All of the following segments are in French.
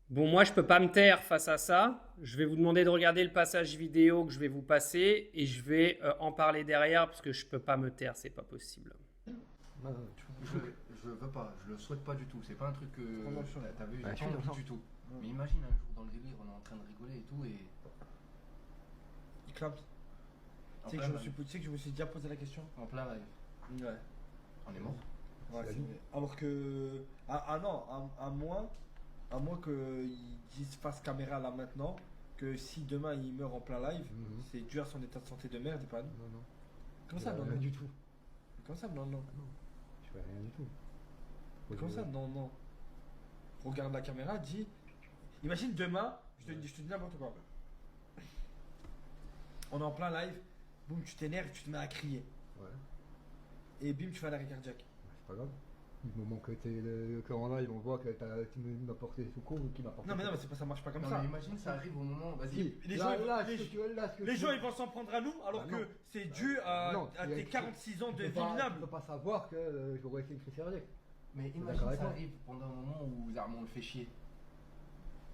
Bon, moi, je peux pas me taire face à ça. Je vais vous demander de regarder le passage vidéo que je vais vous passer et je vais en parler derrière parce que je peux pas me taire, c'est pas possible. Non, non, Je veux pas, je le souhaite pas du tout. C'est pas un truc que t'as vu, Ouais, j'ai je pas suis envie d'accord. du tout. Mais imagine un jour dans le délire, on est en train de rigoler et tout et. Il clame. En Tu sais plein que, live. tu sais que je me suis déjà posé la question. En plein live. Ouais. On est mort. Ouais, la c'est vie. vrai. Alors que. Ah non, à moins qu'ils disent face caméra là maintenant, que si demain il meurt en plein live, Mhm. c'est dû à son état de santé de merde et pas nous. Non, non. Comment ça, non, Rien non du tout. Comment ça, non, non Ah non, je fais rien du tout. Comment ça, non, non Regarde la caméra, dis. Imagine demain, je te dis n'importe quoi. On est en plein live, boum, tu t'énerves, tu te mets à crier. Ouais, Et bim, tu fais un arrêt cardiaque. c'est pas grave. Du moment que que en live, on voit que tu m'as porté secours ou qui m'a porté. Non, mais non, mais c'est pas, ça marche pas comme Non, ça. mais imagine ça arrive au moment. Vas-y. Si, Les là, gens, ils vont- là, les- ce que tu veux, là, ce que Les tu gens veux. ils vont s'en prendre à nous alors Bah que non. c'est dû à, Non, à tes 46 ans de vie Tu minable. peux pas savoir que j'aurais été une crise cardiaque. Mais d'accord imagine avec ça moi. arrive pendant un moment où Zarmon le fait chier.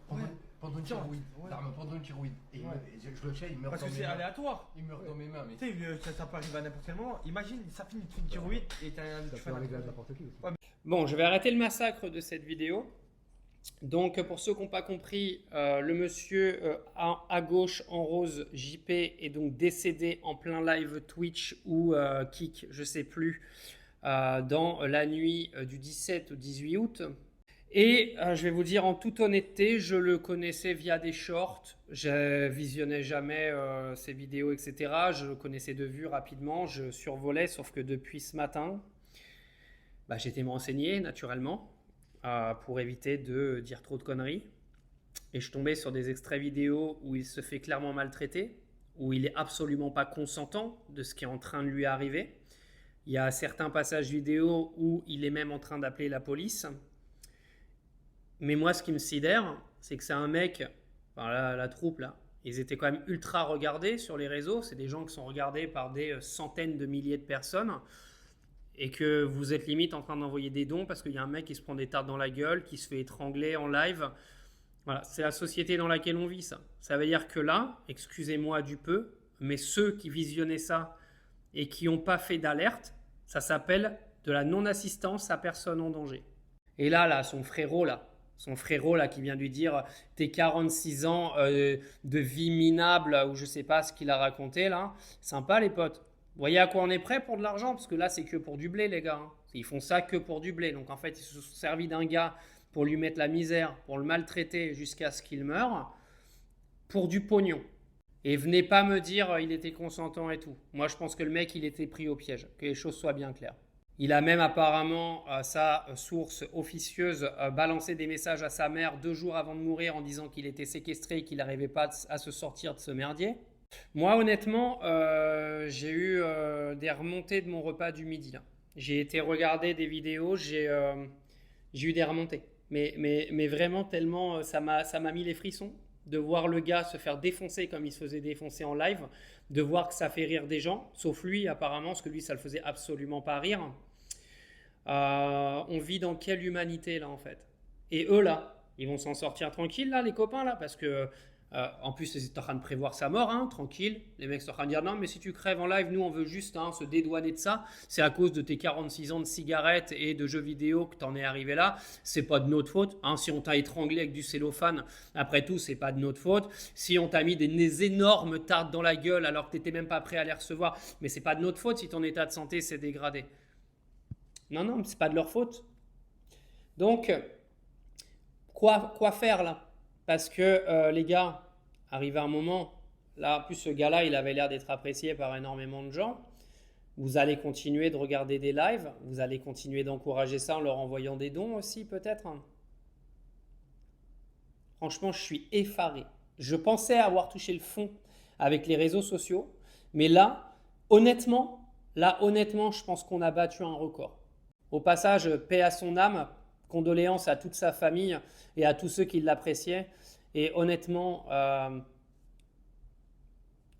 Ouais. Pendant une Tiens, tirouide. ouais. Zarmon, pendant une tirouide. Et Ouais. je le sais, il meurt Parce dans que mes c'est mains. aléatoire. Il meurt dans mes mains. Mais Tu sais, ça peut arriver à n'importe quel moment. Imagine, ça finit, tu fais une thyroïde et tu Ça fais peut un arriver à n'importe qui aussi. Ouais. Bon, je vais arrêter le massacre de cette vidéo. Donc, pour ceux qui n'ont pas compris, le monsieur à gauche en rose, JP, est donc décédé en plein live Twitch ou Kick, je sais plus, dans la nuit du 17 au 18 août. Et je vais vous dire en toute honnêteté, je le connaissais via des shorts, je visionnais jamais ses vidéos, etc. Je le connaissais de vue rapidement, je survolais, sauf que depuis ce matin, j'ai été me renseigner naturellement pour éviter de dire trop de conneries. Et je tombais sur des extraits vidéo où il se fait clairement maltraiter, où il est absolument pas consentant de ce qui est en train de lui arriver. Il y a certains passages vidéo où il est même en train d'appeler la police. Mais moi, ce qui me sidère, c'est que c'est un mec, enfin la troupe là, ils étaient quand même ultra regardés sur les réseaux. C'est des gens qui sont regardés par des centaines de milliers de personnes. Et que vous êtes limite en train d'envoyer des dons parce qu'il y a un mec qui se prend des tartes dans la gueule, qui se fait étrangler en live. Voilà, c'est la société dans laquelle on vit ça. Ça veut dire que là, excusez-moi du peu, mais ceux qui visionnaient ça et qui n'ont pas fait d'alerte, ça s'appelle de la non-assistance à personne en danger. Et là, son frérot là, qui vient lui dire tes 46 ans de vie minable, ou je sais pas ce qu'il a raconté là, sympa les potes. Vous voyez à quoi on est prêt pour de l'argent? Parce que là, c'est que pour du blé, les gars. Ils font ça que pour du blé. Donc en fait, ils se sont servis d'un gars pour lui mettre la misère, pour le maltraiter jusqu'à ce qu'il meure, pour du pognon. Et venez pas me dire il était consentant et tout. Moi, je pense que le mec, il était pris au piège. Que les choses soient bien claires. Il a même apparemment, sa source officieuse, balancé des messages à sa mère 2 jours avant de mourir en disant qu'il était séquestré et qu'il n'arrivait pas à se sortir de ce merdier. Moi, honnêtement, j'ai eu des remontées de mon repas du midi. Là. J'ai été regarder des vidéos, j'ai eu des remontées. Mais vraiment, tellement ça m'a mis les frissons de voir le gars se faire défoncer comme il se faisait défoncer en live, de voir que ça fait rire des gens, sauf lui apparemment, parce que lui, ça le faisait absolument pas rire. On vit dans quelle humanité là en fait? Et eux là, ils vont s'en sortir tranquilles là, les copains là, parce que en plus, ils sont en train de prévoir sa mort, hein, tranquille. Les mecs sont en train de dire non, mais si tu crèves en live, nous on veut juste se dédouaner de ça. C'est à cause de tes 46 ans de cigarettes et de jeux vidéo que t'en es arrivé là. C'est pas de notre faute. Hein. Si on t'a étranglé avec du cellophane, après tout, c'est pas de notre faute. Si on t'a mis des énormes tartes dans la gueule alors que t'étais même pas prêt à les recevoir, mais c'est pas de notre faute si ton état de santé s'est dégradé. Non, mais c'est pas de leur faute. Donc, quoi faire là? Parce que les gars, arrivé un moment, là, en plus ce gars-là, il avait l'air d'être apprécié par énormément de gens. Vous allez continuer de regarder des lives, vous allez continuer d'encourager ça en leur envoyant des dons aussi peut-être. Franchement, je suis effaré. Je pensais avoir touché le fond avec les réseaux sociaux, mais là, honnêtement, je pense qu'on a battu un record. Au passage, paix à son âme, condoléances à toute sa famille et à tous ceux qui l'appréciaient. Et honnêtement,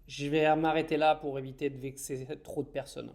je vais m'arrêter là pour éviter de vexer trop de personnes.